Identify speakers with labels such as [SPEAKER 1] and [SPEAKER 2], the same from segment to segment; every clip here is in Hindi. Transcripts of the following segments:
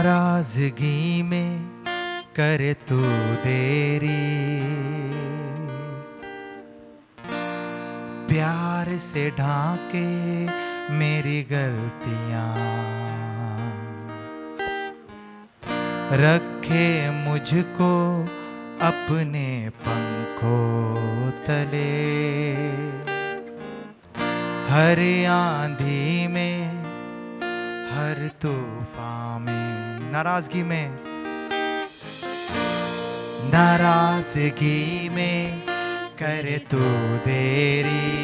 [SPEAKER 1] नाराजगी में करे तू देरी, प्यार से ढाके मेरी गलतियां, रखे मुझको अपने पंखों तले। हर आंधी में, हर तूफान में, नाराजगी में, नाराजगी में करे तू देरी,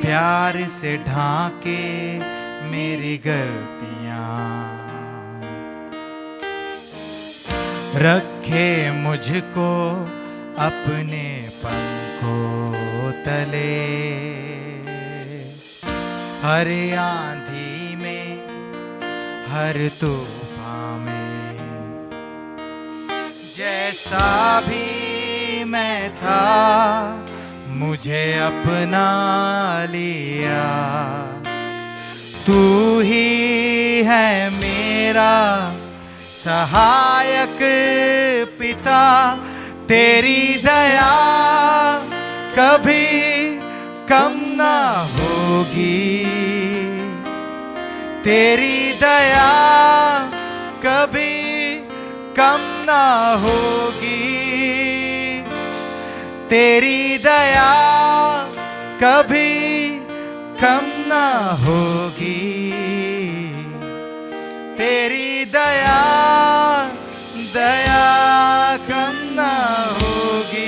[SPEAKER 1] प्यार से ढाके मेरी गलतियां, रखे मुझको अपने पंखों तले। हर आंधी में, हर तूफान में, जैसा भी मैं था मुझे अपना लिया। तू ही है मेरा सहायक पिता, तेरी दया कभी कम ना होगी, तेरी दया कभी कम ना होगी, तेरी दया कभी कम ना होगी, तेरी दया दया कम ना होगी।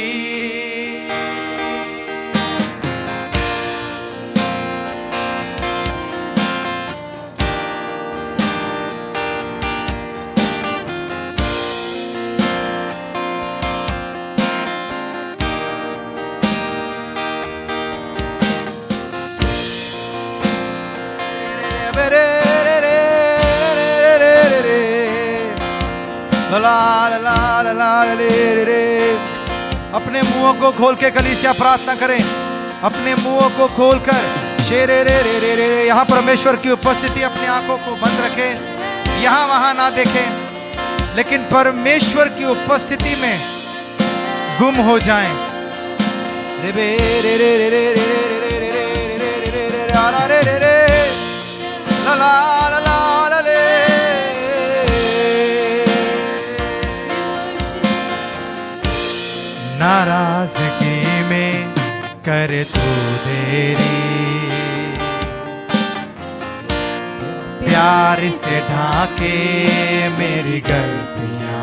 [SPEAKER 1] अपने मुंहों को खोल के कलीसिया प्रार्थना करें, अपने मुंहों को खोलकर शेरे रे रे रे रे। यहाँ परमेश्वर की उपस्थिति, अपनी आंखों को बंद रखें, यहाँ वहां ना देखें, लेकिन परमेश्वर की उपस्थिति में गुम हो जाएं। रे रे रे रे रे रे रे रे रे रे रे रे ला ला ला ला रे। नाराजगी में करे तू देरी, प्यार से ढाके मेरी गलतियां,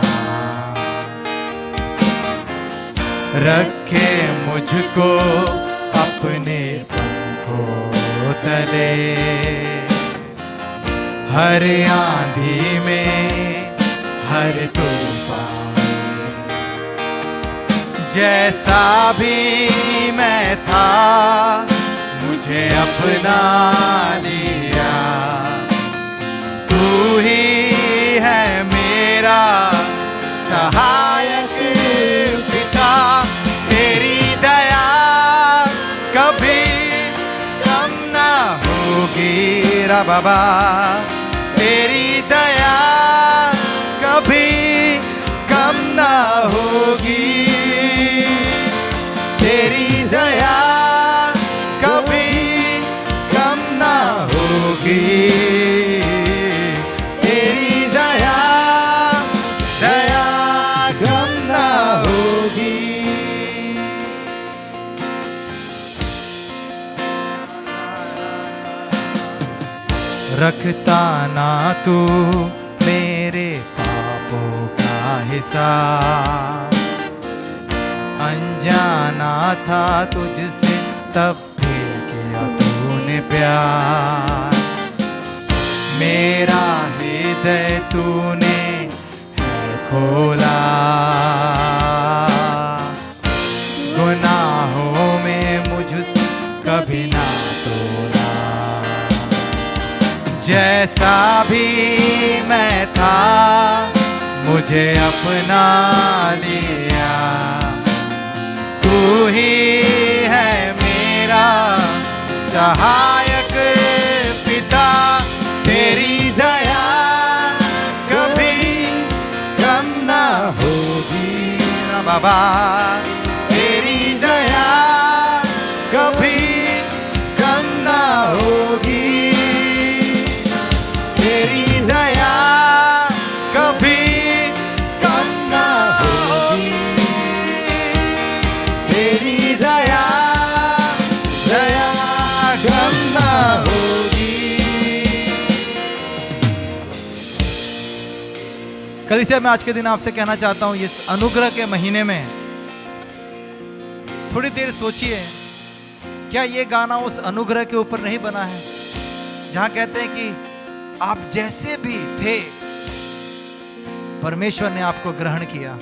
[SPEAKER 1] रखे मुझको अपने पंखों तले। हर आंधी में, हर तूफान, जैसा भी मैं था मुझे अपना लिया। तू ही है मेरा सहायक पिता, तेरी दया कभी कम ना होगी रा बाबा, तेरी दया कभी कम ना होगी, तेरी दया कभी कम ना होगी, तेरी दया दया कम ना होगी। रखता ना तू मेरे पापों का हिसाब, अनजाना था तुझसे तब भी किया तूने प्यार। मेरा हृदय तूने है खोला, गुनाहों में मुझसे कभी ना तोला। जैसा भी मैं था मुझे अपना लिया। तू ही है मेरा सहायक पिता, बाबा तेरी दया कभी कम ना होगी, तेरी दया कभी कम ना होगी, तेरी दया दया कम ना होगी। कलीसिया मैं आज के दिन आपसे कहना चाहता हूं, इस अनुग्रह के महीने में थोड़ी देर सोचिए, क्या ये गाना उस अनुग्रह के ऊपर नहीं बना है जहां कहते हैं कि आप जैसे भी थे परमेश्वर ने आपको ग्रहण किया।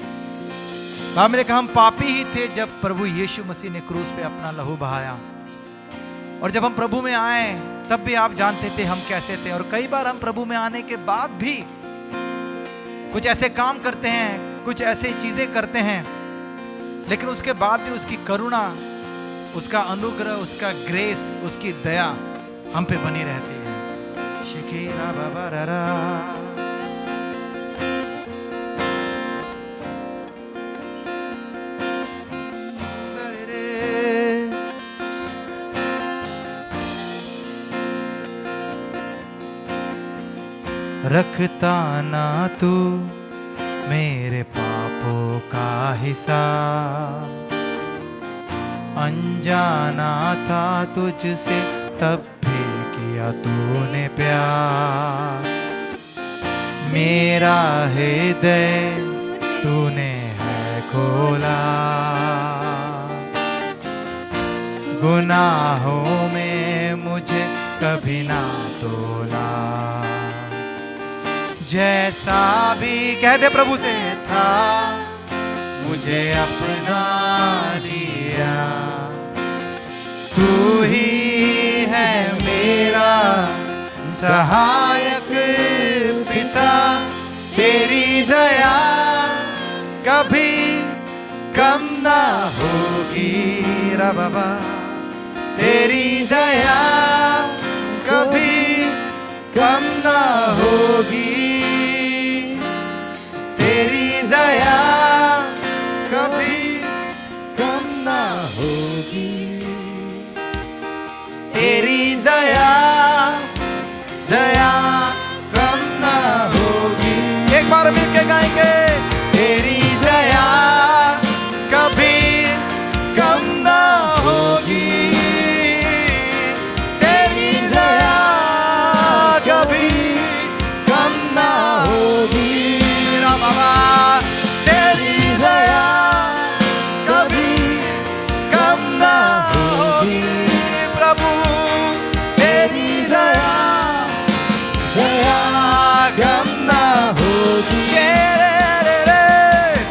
[SPEAKER 1] बाइबल ने कहा हम पापी ही थे जब प्रभु यीशु मसीह ने क्रूस पे अपना लहू बहाया, और जब हम प्रभु में आए तब भी आप जानते थे हम कैसे थे। और कई बार हम प्रभु में आने के बाद भी कुछ ऐसे काम करते हैं, कुछ ऐसे चीजें करते हैं, लेकिन उसके बाद भी उसकी करुणा, उसका अनुग्रह, उसका ग्रेस, उसकी दया हम पे बनी रहती है। शिकेरा बाबा रा रखता ना तू मेरे पापों का हिसाब, अनजाना था तुझसे तब भी किया तूने प्यार, मेरा हृदय तूने है खोला, गुनाहों में मुझे कभी ना तोला, जैसा भी कह दे प्रभु से था मुझे अपना लिया, तू ही है मेरा सहायक पिता, तेरी दया कभी कम ना होगी रा बाबा, तेरी दया कभी कम ना होगी, तेरी दया कभी कम ना होगी, तेरी दया दया कम ना होगी। एक बार मिलके गाएंगे, तेरी दया कभी कम ना होगी, तेरी दया कभी कम ना होगी रा बाबा, तेरी दया कभी कम ना होगी प्रभु, तेरी दया दया कम ना होगी,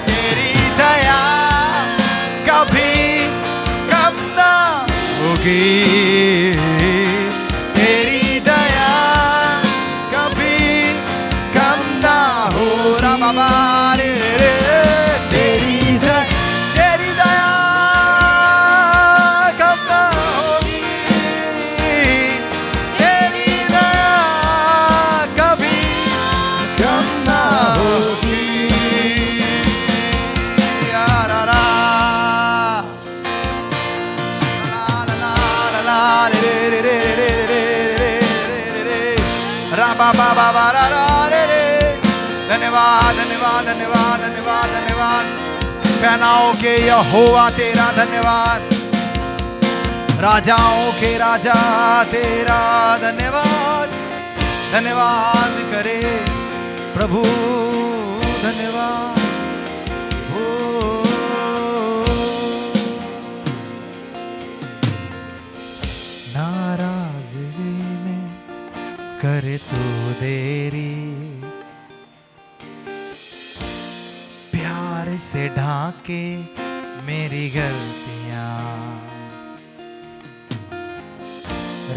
[SPEAKER 1] तेरी दया कभी कम ना होगी, तेरी दया कभी कम ना हो रा बाबा रे, तेरी दया कम ना होगी, तेरी दया कभी कम ना होगी, यार रा ला ला ला ला रे रे रे रे रे रे रे रा बाबा बाबा रा रा रे रे। धन्यवाद धन्यवाद धन्यवाद धन्यवाद धन्यवाद, सेनाओं के यहोवा तेरा धन्यवाद, राजाओं के राजा तेरा धन्यवाद, धन्यवाद करे प्रभु धन्यवाद। नाराजगी में करे तू देरी, प्यार से ढाके मेरी गलतियां,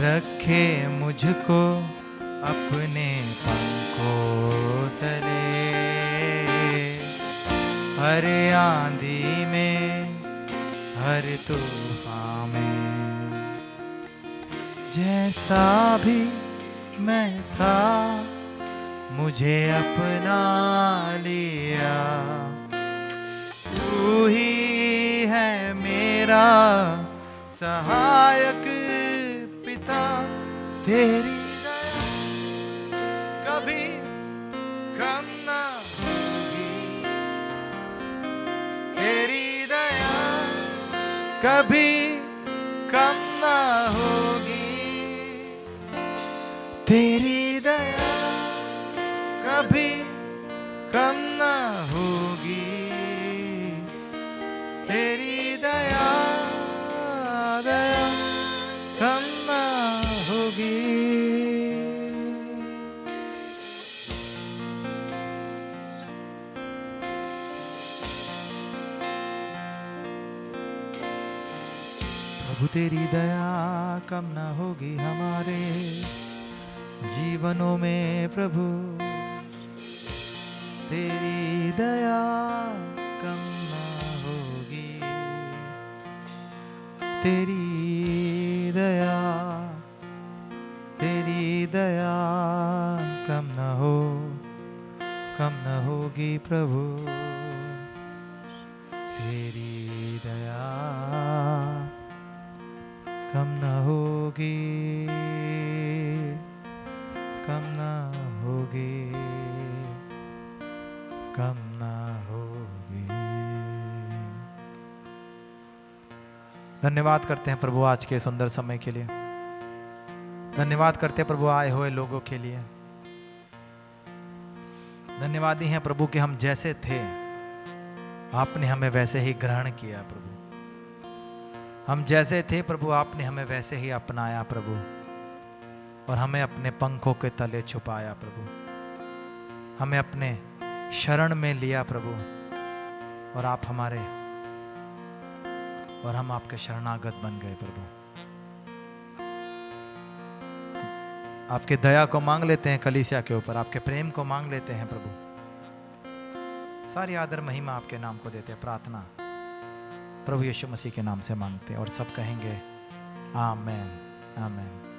[SPEAKER 1] रखे मुझको अपने पंखों तले, हर आंधी में हर तूफान में, जैसा भी मैं था मुझे अपना लिया, तू ही है मेरा सहायक पिता, तेरी दया कभी कम ना होगी, तेरी दया कभी कम ना होगी, तेरी दया कभी कम ना होगी, तेरी दया दया कम ना होगी। प्रभु तेरी दया कम ना होगी हमारे जीवनों में, प्रभु तेरी दया कम ना होगी, तेरी दया कम ना होगी प्रभु, तेरी दया कम ना होगी, कम ना होगी, कम ना होगी। धन्यवाद करते हैं प्रभु आज के सुंदर समय के लिए, धन्यवाद करते हैं प्रभु आए हुए लोगों के लिए, धन्यवादी हैं प्रभु कि हम जैसे थे आपने हमें वैसे ही ग्रहण किया प्रभु, हम जैसे थे प्रभु आपने हमें वैसे ही अपनाया प्रभु, और हमें अपने पंखों के तले छुपाया प्रभु, हमें अपने शरण में लिया प्रभु, और आप हमारे और हम आपके शरणागत बन गए प्रभु। आपके दया को मांग लेते हैं कलीसिया के ऊपर, आपके प्रेम को मांग लेते हैं प्रभु। सारी आदर महिमा आपके नाम को देते हैं, प्रार्थना प्रभु यीशु मसीह के नाम से मांगते हैं, और सब कहेंगे आमेन आमेन।